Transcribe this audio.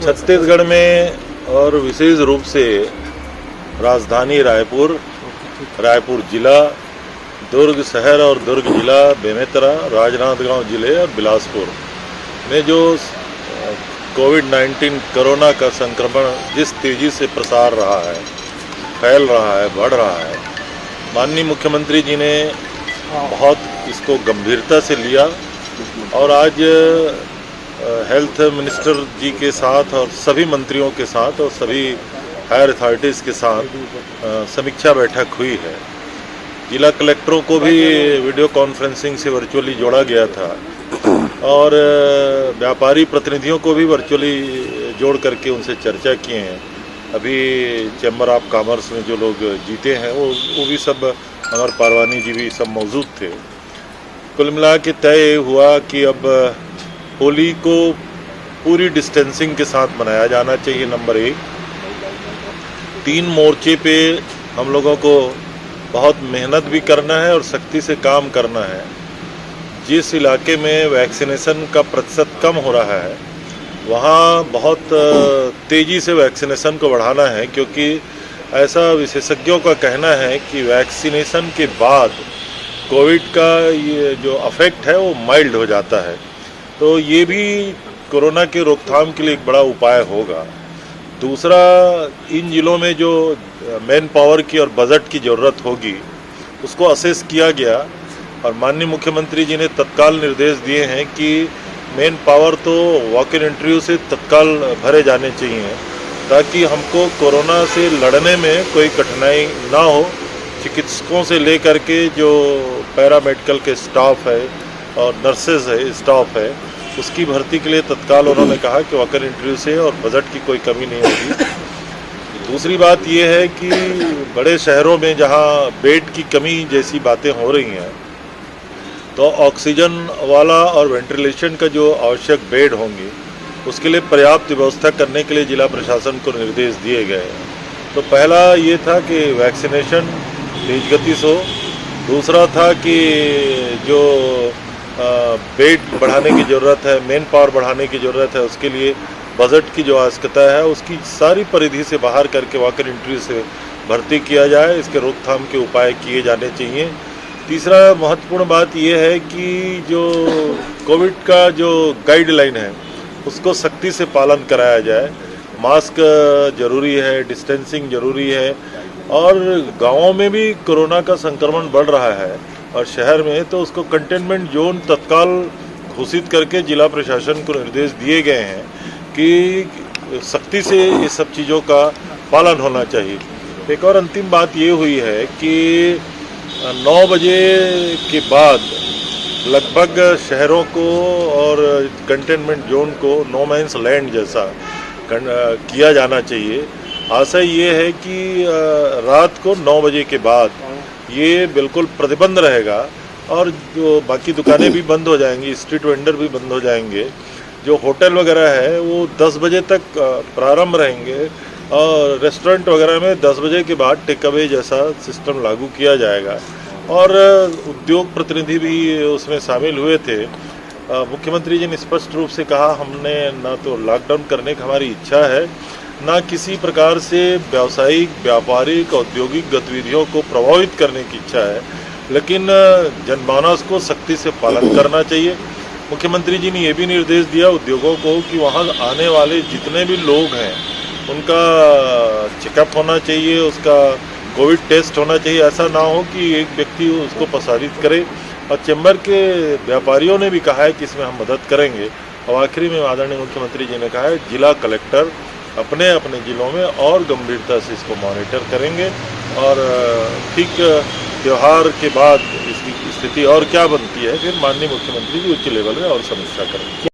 छत्तीसगढ़ में और विशेष रूप से राजधानी रायपुर जिला, दुर्ग शहर और दुर्ग जिला, बेमेतरा, राजनांदगांव जिले और बिलासपुर में जो कोविड-19 कोरोना का संक्रमण जिस तेज़ी से प्रसार रहा है, फैल रहा है, बढ़ रहा है, माननीय मुख्यमंत्री जी ने बहुत इसको गंभीरता से लिया और आज हेल्थ मिनिस्टर जी के साथ और सभी मंत्रियों के साथ और सभी हायर अथॉरिटीज़ के साथ समीक्षा बैठक हुई है। जिला कलेक्टरों को भी वीडियो कॉन्फ्रेंसिंग से वर्चुअली जोड़ा गया था और व्यापारी प्रतिनिधियों को भी वर्चुअली जोड़ करके उनसे चर्चा किए हैं। अभी चैम्बर ऑफ कॉमर्स में जो लोग जीते हैं वो भी सब, अमर पारवानी जी भी सब मौजूद थे। कुल मिला के तय हुआ कि अब होली को पूरी डिस्टेंसिंग के साथ मनाया जाना चाहिए। नंबर 1, 3 मोर्चे पे हम लोगों को बहुत मेहनत भी करना है और सख्ती से काम करना है। जिस इलाके में वैक्सीनेशन का प्रतिशत कम हो रहा है वहाँ बहुत तेज़ी से वैक्सीनेशन को बढ़ाना है, क्योंकि ऐसा विशेषज्ञों का कहना है कि वैक्सीनेशन के बाद कोविड का ये जो अफेक्ट है वो माइल्ड हो जाता है। तो ये भी कोरोना के रोकथाम के लिए एक बड़ा उपाय होगा। दूसरा, इन जिलों में जो मैन पावर की और बजट की ज़रूरत होगी उसको असेस किया गया और माननीय मुख्यमंत्री जी ने तत्काल निर्देश दिए हैं कि मैन पावर तो वॉक इन इंटरव्यू से तत्काल भरे जाने चाहिए ताकि हमको कोरोना से लड़ने में कोई कठिनाई ना हो। चिकित्सकों से लेकर के जो पैरामेडिकल के स्टाफ है और नर्सेज है, स्टाफ है, उसकी भर्ती के लिए तत्काल उन्होंने कहा कि वॉक इन इंटरव्यू से और बजट की कोई कमी नहीं होगी। दूसरी बात यह है कि बड़े शहरों में जहां बेड की कमी जैसी बातें हो रही हैं तो ऑक्सीजन वाला और वेंटिलेशन का जो आवश्यक बेड होंगे उसके लिए पर्याप्त व्यवस्था करने के लिए जिला प्रशासन को निर्देश दिए गए हैं। तो पहला ये था कि वैक्सीनेशन तेज गति से हो। दूसरा था कि जो बेड बढ़ाने की ज़रूरत है, मेन पावर बढ़ाने की ज़रूरत है, उसके लिए बजट की जो आवश्यकता है उसकी सारी परिधि से बाहर करके वॉक इन इंटरव्यू से भर्ती किया जाए। इसके रोकथाम के उपाय किए जाने चाहिए। तीसरा महत्वपूर्ण बात यह है कि जो कोविड का जो गाइडलाइन है उसको सख्ती से पालन कराया जाए। मास्क जरूरी है, डिस्टेंसिंग जरूरी है और गाँवों में भी कोरोना का संक्रमण बढ़ रहा है और शहर में तो उसको कंटेनमेंट जोन तत्काल घोषित करके जिला प्रशासन को निर्देश दिए गए हैं कि सख्ती से ये सब चीज़ों का पालन होना चाहिए। एक और अंतिम बात ये हुई है कि 9 बजे के बाद लगभग शहरों को और कंटेनमेंट जोन को नो मैंस लैंड जैसा किया जाना चाहिए। आशय ये है कि रात को 9 बजे के बाद ये बिल्कुल प्रतिबंध रहेगा और जो बाकी दुकानें भी बंद हो जाएंगी, स्ट्रीट वेंडर भी बंद हो जाएंगे। जो होटल वगैरह है वो 10 बजे तक प्रारंभ रहेंगे और रेस्टोरेंट वगैरह में 10 बजे के बाद टेक अवे जैसा सिस्टम लागू किया जाएगा और उद्योग प्रतिनिधि भी उसमें शामिल हुए थे। मुख्यमंत्री जी ने स्पष्ट रूप से कहा, हमने ना तो लॉकडाउन करने की हमारी इच्छा है, ना किसी प्रकार से व्यावसायिक, व्यापारिक, औद्योगिक गतिविधियों को प्रभावित करने की इच्छा है, लेकिन जनमानस को सख्ती से पालन करना चाहिए। मुख्यमंत्री जी ने ये भी निर्देश दिया उद्योगों को कि वहाँ आने वाले जितने भी लोग हैं उनका चेकअप होना चाहिए, उसका कोविड टेस्ट होना चाहिए। ऐसा ना हो कि एक व्यक्ति उसको प्रसारित करे। और चैम्बर के व्यापारियों ने भी कहा है कि इसमें हम मदद करेंगे। और आखिरी में आदरणीय मुख्यमंत्री जी ने कहा है जिला कलेक्टर अपने अपने ज़िलों में और गंभीरता से इसको मॉनिटर करेंगे और ठीक त्यौहार के बाद इसकी स्थिति और क्या बनती है फिर माननीय मुख्यमंत्री जी उच्च लेवल में और समीक्षा करेंगे।